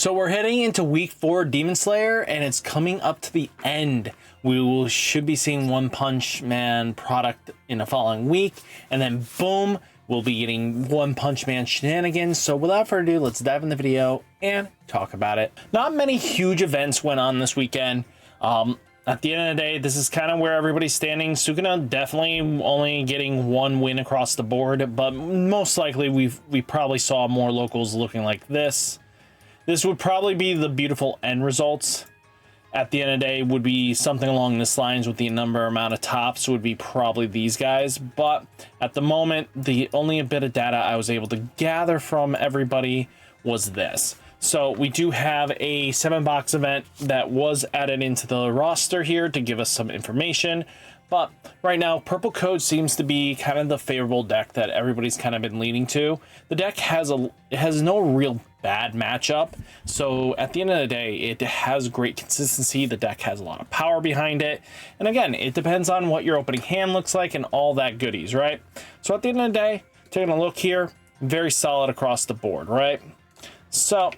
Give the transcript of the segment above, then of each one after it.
So we're heading into week 4 Demon Slayer, and it's coming up to the end. Should be seeing One Punch Man product in the following week, and then boom, we'll be getting One Punch Man shenanigans. So without further ado, let's dive in the video and talk about it. Not many huge events went on this weekend. At the end of the day, this is kind of where everybody's standing. Sukuna definitely only getting 1 win across the board, but most likely we probably saw more locals looking like this. This would probably be the beautiful end results. At the end of the day, would be something along this lines with the amount of tops would be probably these guys. But at the moment, the only bit of data I was able to gather from everybody was this. So we do have a 7-box event that was added into the roster here to give us some information. But right now, Purple Code seems to be kind of the favorable deck that everybody's kind of been leaning to. The deck has no real bad matchup. So at the end of the day, it has great consistency. The deck has a lot of power behind it. And again, it depends on what your opening hand looks like and all that goodies, right? So at the end of the day, taking a look here, very solid across the board, right? So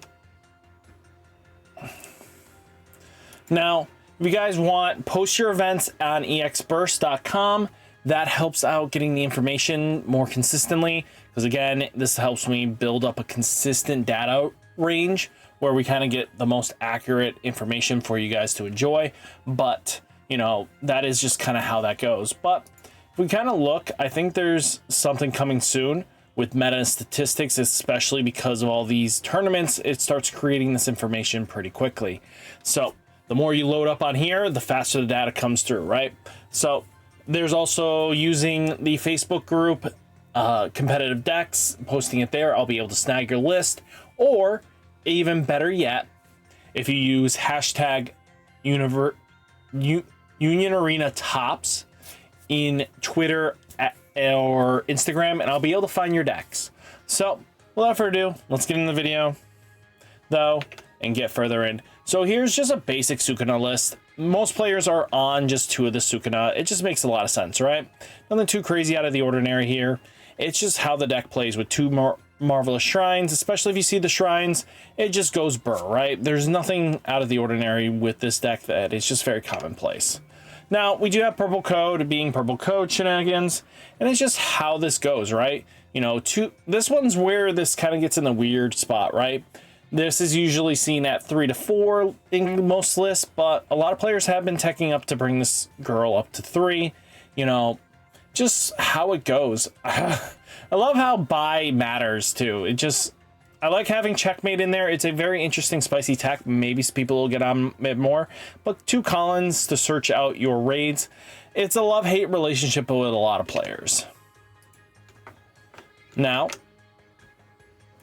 now, if you guys want, post your events on exburst.com. That helps out getting the information more consistently, because again, this helps me build up a consistent data range where we kind of get the most accurate information for you guys to enjoy. But, you know, that is just kind of how that goes. But if we kind of look, I think there's something coming soon with meta and statistics, especially because of all these tournaments. It starts creating this information pretty quickly. So the more you load up on here, the faster the data comes through, right? So there's also using the Facebook group, competitive decks, posting it there. I'll be able to snag your list, or even better yet, if you use hashtag Union Arena Tops in Twitter or Instagram, and I'll be able to find your decks. So without further ado, let's get in the video though and get further in. So here's just a basic Sukuna list. Most players are on just 2 of the Sukuna. It just makes a lot of sense, right? Nothing too crazy out of the ordinary here. It's just how the deck plays with 2 more marvelous shrines, especially if you see the shrines, it just goes burr, right? There's nothing out of the ordinary with this deck that is just very commonplace. Now, we do have Purple Code being Purple Code shenanigans, and it's just how this goes, right? You know, this one's where this kind of gets in the weird spot, right? This is usually seen at 3 to 4 in most lists, but a lot of players have been teching up to bring this girl up to 3. You know, just how it goes. I love how buy matters too. I like having checkmate in there. It's a very interesting spicy tech. Maybe people will get on it more, but 2 Collins to search out your raids. It's a love-hate relationship with a lot of players. Now,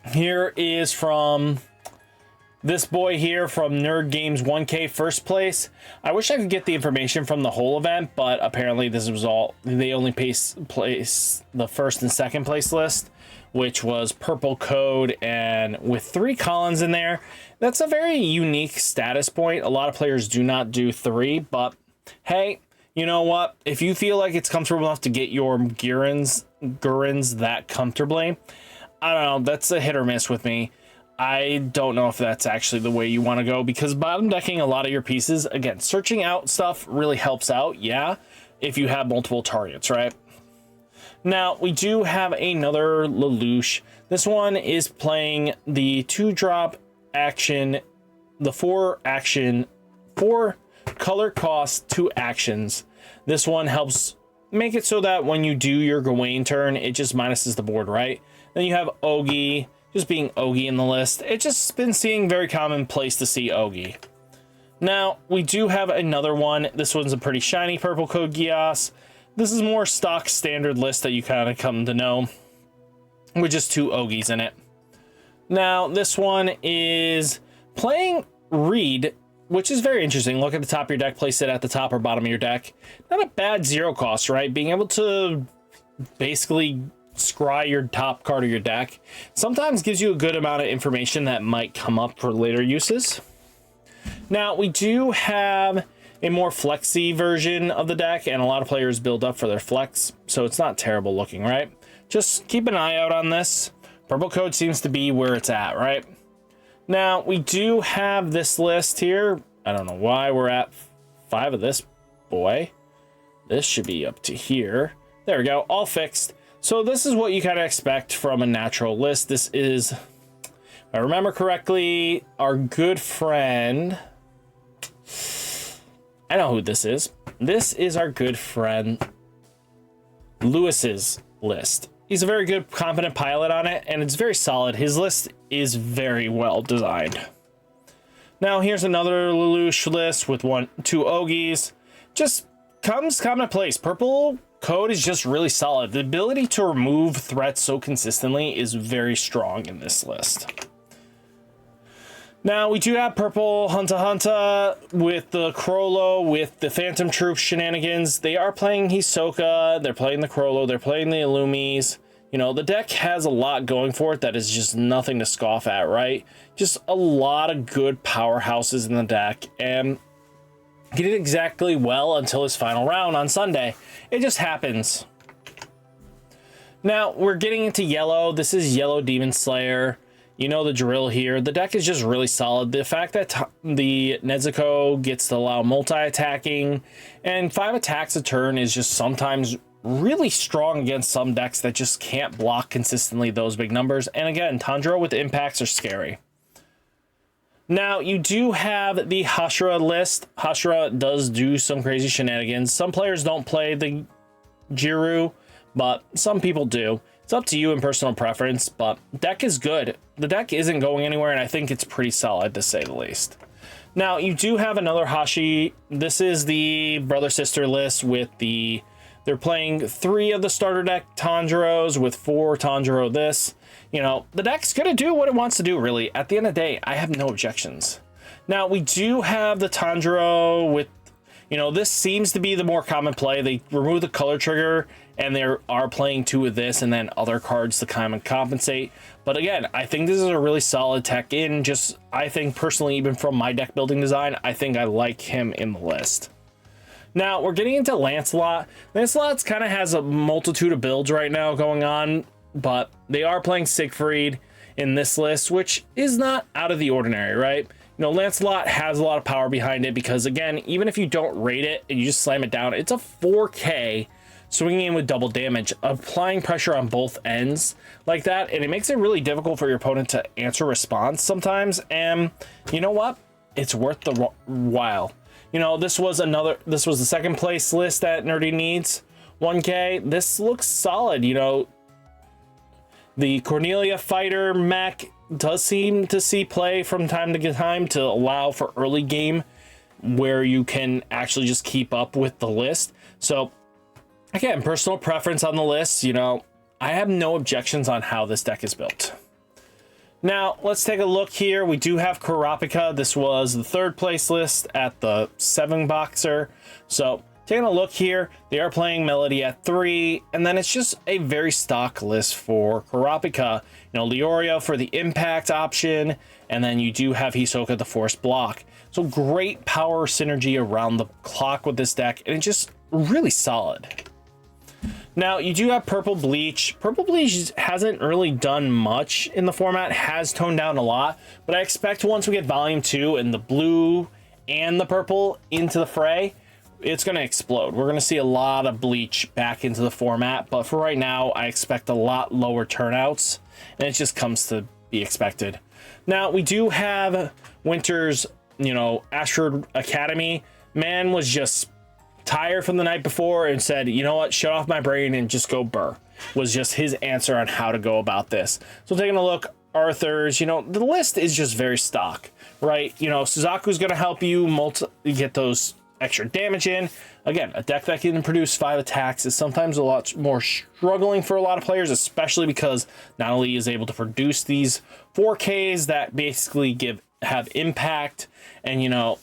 here is from this boy here from Nerd Games 1K first place. I wish I could get the information from the whole event, but apparently this was all, they only place the first and second place list, which was Purple Code, and with 3 Collins in there, that's a very unique status point. A lot of players do not do 3, but hey, you know what? If you feel like it's comfortable enough to get your Gurins that comfortably, I don't know, that's a hit or miss with me. I don't know if that's actually the way you want to go, because bottom decking a lot of your pieces, again, searching out stuff really helps out, yeah, if you have multiple targets, right? Now, we do have another Lelouch. This one is playing the 2-drop action, the 4 color cost 2 actions. This one helps make it so that when you do your Gawain turn, it just minuses the board, right? Then you have Ogi, just being Ogi in the list. It's just been seeing very commonplace to see Ogi. Now, we do have another one. This one's a pretty shiny Purple Code Gias. This is more stock standard list that you kind of come to know, with just 2 Ogis in it. Now, this one is playing Reed, which is very interesting. Look at the top of your deck, place it at the top or bottom of your deck. Not a bad 0 cost, right? Being able to basically scry your top card of your deck sometimes gives you a good amount of information that might come up for later uses. Now, we do have a more flexy version of the deck, and a lot of players build up for their flex, so it's not terrible looking, right? Just keep an eye out on this. Purple Code seems to be where it's at, right? Now, we do have this list here. I don't know why we're at 5 of this boy. This should be up to here. There we go, all fixed. So this is what you kind of expect from a natural list. This is, if I remember correctly, our good friend. I know who this is. This is our good friend Lewis's list. He's a very good, competent pilot on it, and it's very solid. His list is very well designed. Now, here's another Lelouch list with 2 Ogies. Just comes common place. Purple code is just really solid. The ability to remove threats so consistently is very strong in this list. Now, we do have purple Hunter Hunter with the Crollo, with the Phantom Troop shenanigans. They are playing Hisoka, they're playing the Crollo, they're playing the Illumis. You know, the deck has a lot going for it that is just nothing to scoff at, right? Just a lot of good powerhouses in the deck, and he did exactly well until his final round on Sunday. It just happens. Now, we're getting into yellow. This is Yellow Demon Slayer. You know the drill here. The deck is just really solid. The fact that the Nezuko gets to allow multi-attacking and 5 attacks a turn is just sometimes really strong against some decks that just can't block consistently those big numbers. And again, Tanjiro with impacts are scary. Now, you do have the Hashira list. Hashira does do some crazy shenanigans. Some players don't play the Jiru, but some people do. It's up to you and personal preference, but deck is good. The deck isn't going anywhere, and I think it's pretty solid, to say the least. Now, you do have another Hashi. This is the brother-sister list with the... They're playing 3 of the starter deck Tanjiros with 4 Tanjiro this. You know, the deck's going to do what it wants to do, really. At the end of the day, I have no objections. Now, we do have the Tanjiro with... You know, this seems to be the more common play. They remove the color trigger, and they are playing 2 of this, and then other cards to kind of compensate. But again, I think this is a really solid tech in. Just, I think personally, even from my deck building design, I think I like him in the list. Now, we're getting into Lancelot. Lancelot kind of has a multitude of builds right now going on, but they are playing Siegfried in this list, which is not out of the ordinary, right? You know, Lancelot has a lot of power behind it because, again, even if you don't rate it and you just slam it down, it's a 4K swinging in with double damage, applying pressure on both ends like that, and it makes it really difficult for your opponent to answer response sometimes. And you know what? It's worth the while. You know, this was the second place list that Nerdy Needs 1K. This looks solid. You know, the Cornelia Fighter mech does seem to see play from time to time to allow for early game where you can actually just keep up with the list. So again, personal preference on the list. You know, I have no objections on how this deck is built. Now, let's take a look here. We do have Kurapika. This was the 3rd place list at the 7 boxer. So taking a look here, they are playing Melody at 3, and then it's just a very stock list for Kurapika. You know, Leorio for the impact option, and then you do have Hisoka the force block. So great power synergy around the clock with this deck, and it's just really solid. Now, you do have Purple Bleach. Purple Bleach hasn't really done much in the format, has toned down a lot, but I expect once we get Volume 2 and the blue and the purple into the fray, it's going to explode. We're going to see a lot of Bleach back into the format, but for right now, I expect a lot lower turnouts, and it just comes to be expected. Now, we do have Winter's, you know, Ashford Academy. Man was just tired from the night before and said, you know what, shut off my brain and just go burr, was just his answer on how to go about this. So taking a look, Arthur's, you know, the list is just very stock, right? You know, Suzaku's going to help you get those extra damage in. Again, a deck that can produce 5 attacks is sometimes a lot more struggling for a lot of players, especially because not only is able to produce these 4Ks that basically have impact and, you know,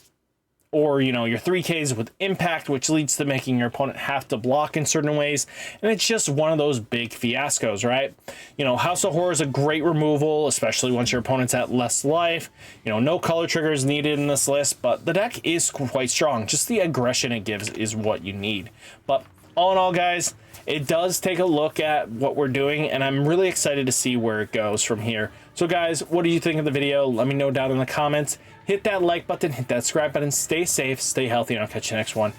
or, you know, your 3Ks with impact, which leads to making your opponent have to block in certain ways. And it's just one of those big fiascos, right? You know, House of Horror is a great removal, especially once your opponent's at less life. You know, no color triggers needed in this list, but the deck is quite strong. Just the aggression it gives is what you need. But all in all, guys, it does take a look at what we're doing, and I'm really excited to see where it goes from here. So guys, what do you think of the video? Let me know down in the comments. Hit that like button, hit that subscribe button, stay safe, stay healthy, and I'll catch you next one.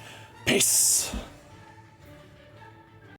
Peace.